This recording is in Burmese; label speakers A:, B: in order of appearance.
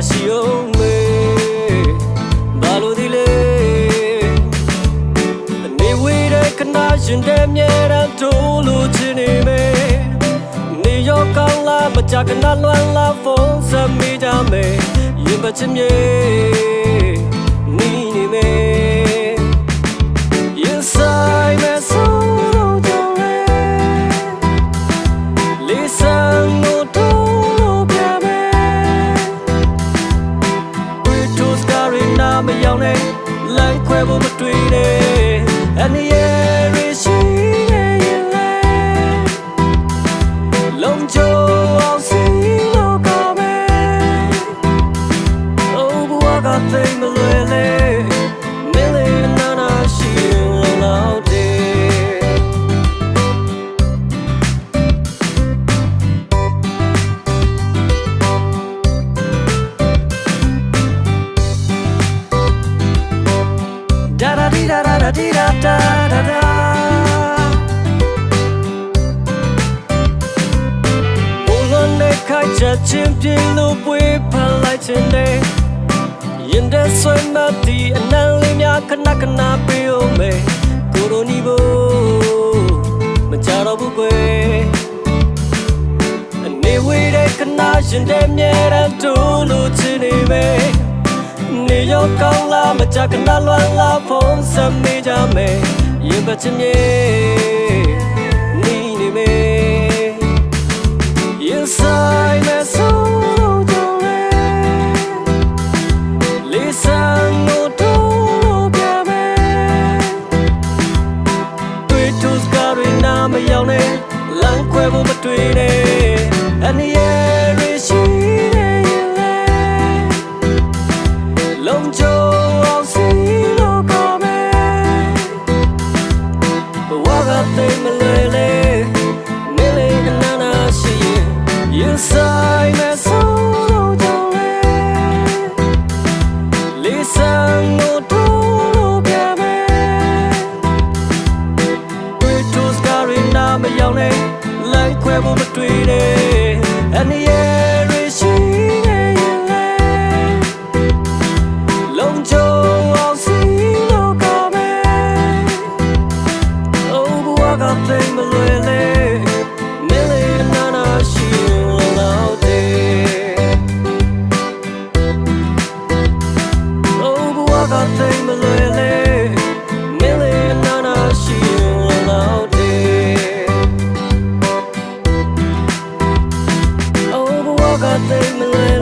A: ရှိအောင်မေဘာလို့ဒီလဲနေဝေးတဲ့ခဏရှင်တဲ့မြဲတမ်းတို့လို့ချင်နေမယ်နေရောကောင်းလားမကြခဏလွမ်းလားဖုန်းဆက်မိကြမယ်ရင်ပတ်ချင်မြေနီးနေမယ်ရင်ဆိုင်မဲ့ဆိုတော့ကြောင့်လေလေးစံလို့တို့လို့ပြမယ်တွေ့ထိုးစကားရနာမရောက်နဲ့လမ်းခွဲဖို့မတွေ့နဲ့အနေရရှိနေရင်လေလုံးကြအောင်စီလို့ကမယ်အိုးဘဝကသိမလွယ်လေမင်းလေးနာနာရှိရင်လောက်တယ်da da di da da da di da da da da Olone khai cha chim pin lo pwe phan lai chin de yin de swai ma ti anan li mya khana khana pi o me ko ro ni bo ma cha ro bu kwe ani we de khana yin de mye ran to lo chin ni meနေရောကောင်းလားမကြခဏလွမ်းလားဖုန်းဆက်မိကြမယ်ရင်ပတ်ချင်မြေနီးနေမယ်ရင်ဆိုင်မဲ့ဆိုတော့ကြောင့်လေလေးစံလို့တို့ပြမယ်တွေ့ထိုးစကားရနာမရောက်နဲ့လမ်းခွဲဖို့မတွေ့နဲ့အနေရရှိလုံးကြအောင်စီလို့ကမယ်ဘဝကသိမလွယ်လေနေလေနာနာရှိရင်ဆိုင်မဲ့ဆိုတော့ကြောင့်လေလေးစံလို့တို့ပြမယ်တွေ့ထိုးစကားရနာမရောက်နဲ့လမ်းခွဲဖို့မတွေ့နဲ့အနေရရှိThink my lily, Millie and Nana, she allowed it. Oh, but I think my lily, Millie and Nana, she allowed it. Oh, but I think my lily.